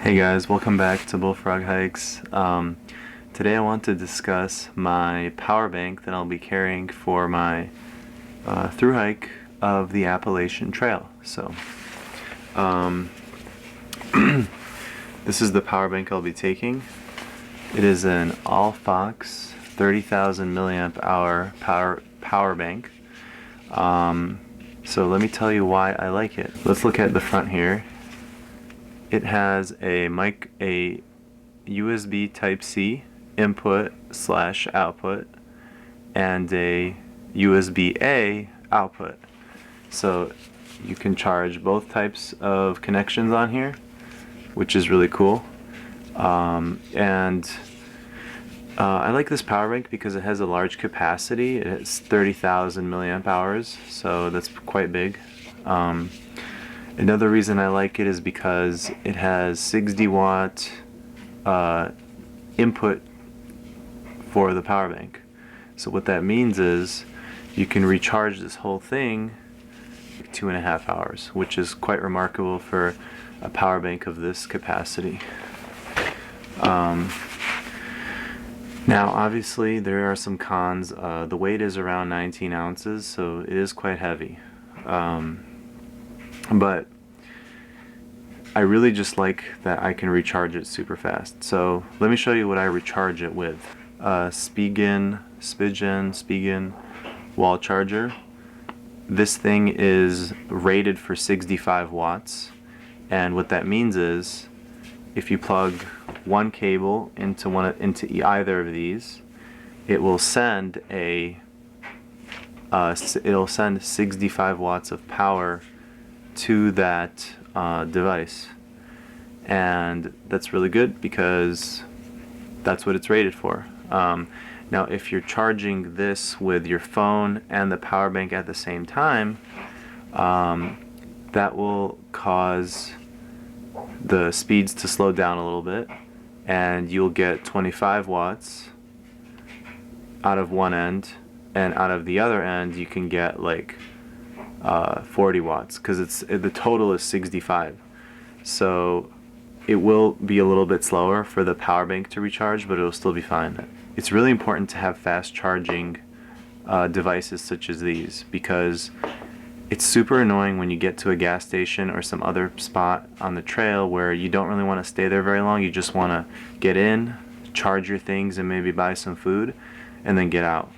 Hey guys, welcome back to Bullfrog Hikes. Today I want to discuss my power bank that I'll be carrying for my thru hike of the Appalachian Trail. So, this is the power bank I'll be taking. It is an Allfox 30,000 milliamp hour power bank. So let me tell you why I like it. Let's look at the front here. It has a USB Type-C input/output and a USB-A output. So you can charge both types of connections on here, which is really cool. I like this power bank because it has a large capacity. It has 30,000 milliamp hours, so that's quite big. Another reason I like it is because it has 60-watt input for the power bank. So what that means is you can recharge this whole thing in 2.5 hours, which is quite remarkable for a power bank of this capacity. Now obviously there are some cons. The weight is around 19 ounces, so it is quite heavy. But I really just like that I can recharge it super fast. So let me show you what I recharge it with. Spigen wall charger. This thing is rated for 65 watts, and what that means is if you plug one cable into either of these, it will send it'll send 65 watts of power to that device, and that's really good because that's what it's rated for. Now if you're charging this with your phone and the power bank at the same time, that will cause the speeds to slow down a little bit, and you'll get 25 watts out of one end, and out of the other end you can get like 40 watts, because the total is 65. So it will be a little bit slower for the power bank to recharge, but it'll still be fine. It's really important to have fast charging devices such as these, because it's super annoying when you get to a gas station or some other spot on the trail where you don't really want to stay there very long. You just want to get in, charge your things, and maybe buy some food, and then get out.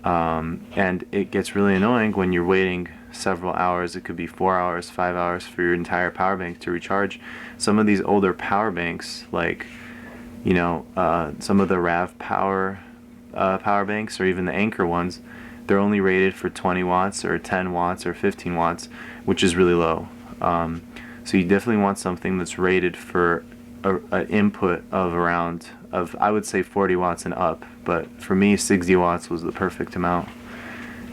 And it gets really annoying when you're waiting several hours. It could be 4 hours, 5 hours for your entire power bank to recharge. Some of these older power banks, like some of the RAV power banks, or even the Anchor ones, they're only rated for 20 watts or 10 watts or 15 watts, which is really low. So you definitely want something that's rated for an input of I would say 40 watts and up, but for me 60 watts was the perfect amount.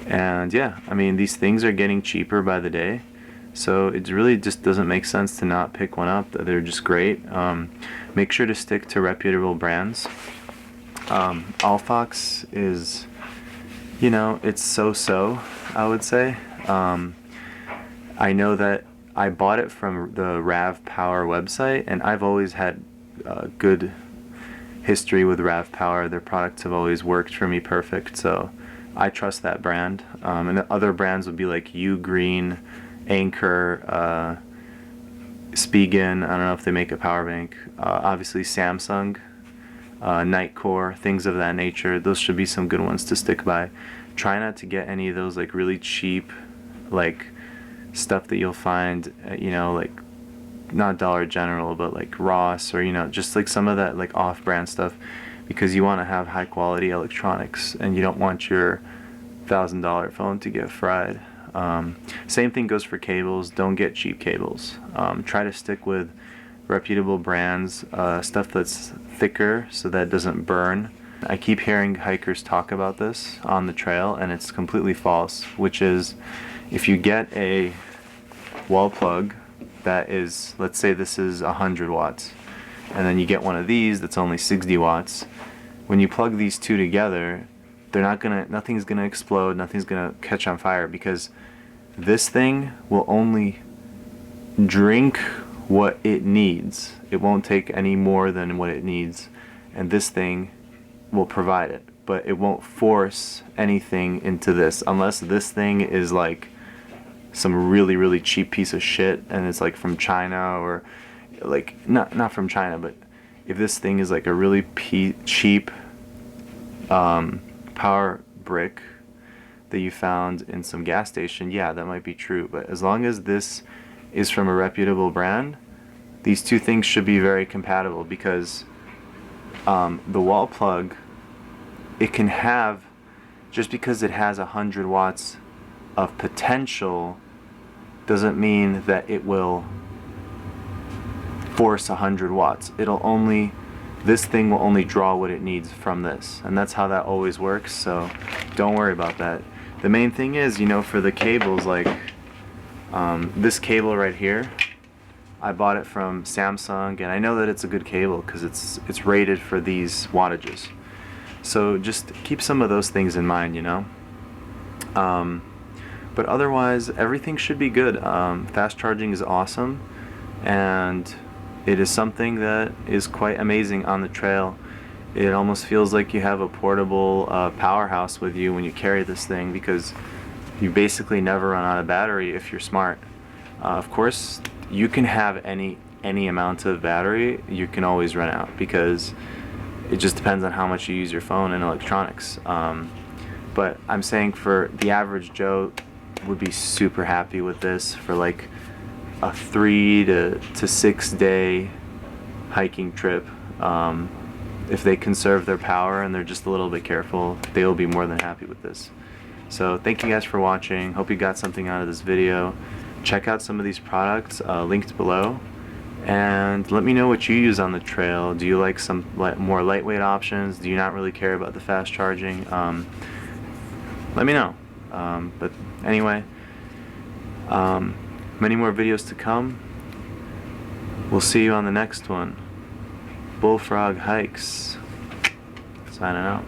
And yeah, I mean, these things are getting cheaper by the day, so it really just doesn't make sense to not pick one up. They're just great. Make sure to stick to reputable brands. Allfox is, it's so-so, I would say. I know that I bought it from the RAV Power website, and I've always had good history with RAV Power. Their products have always worked for me perfect, so I trust that brand. And the other brands would be like Ugreen, Anchor, Spigen. I don't know if they make a power bank. Obviously Samsung, Nightcore, things of that nature. Those should be some good ones to stick by. Try not to get any of those like really cheap, like stuff that you'll find, like not Dollar General, but like Ross, or just like some of that like off-brand stuff, because you want to have high quality electronics and you don't want your $1,000 phone to get fried. Same thing goes for cables. Don't get cheap cables. Try to stick with reputable brands, stuff that's thicker so that it doesn't burn. I keep hearing hikers talk about this on the trail, and it's completely false, which is if you get a wall plug that is, let's say this is 100 watts, and then you get one of these that's only 60 watts, when you plug these two together, nothing's gonna explode, nothing's gonna catch on fire, because this thing will only drink what it needs. It won't take any more than what it needs, and this thing will provide it. But it won't force anything into this unless this thing is like some really, really cheap piece of shit and it's like from China, or like not from China, but if this thing is like a really cheap power brick that you found in some gas station, yeah, that might be true. But as long as this is from a reputable brand, these two things should be very compatible, because the wall plug, it can have, just because it has 100 watts of potential doesn't mean that it will force 100 watts. This thing will only draw what it needs from this, and that's how that always works, so don't worry about that. The main thing is, you know, for the cables, like this cable right here, I bought it from Samsung, and I know that it's a good cable because it's rated for these wattages. So just keep some of those things in mind, you know. But otherwise, everything should be good. Fast charging is awesome, and it is something that is quite amazing on the trail. It almost feels like you have a portable powerhouse with you when you carry this thing, because you basically never run out of battery if you're smart. Of course, you can have any amount of battery. You can always run out, because it just depends on how much you use your phone and electronics. But I'm saying for the average Joe would be super happy with this for like a 3 to 6 day hiking trip. If they conserve their power and they're just a little bit careful, they will be more than happy with this. So thank you guys for watching. Hope you got something out of this video. Check out some of these products linked below, and let me know what you use on the trail. Do you like some more lightweight options? Do you not really care about the fast charging? Let me know. But anyway, many more videos to come. We'll see you on the next one. Bullfrog Hikes. Signing out.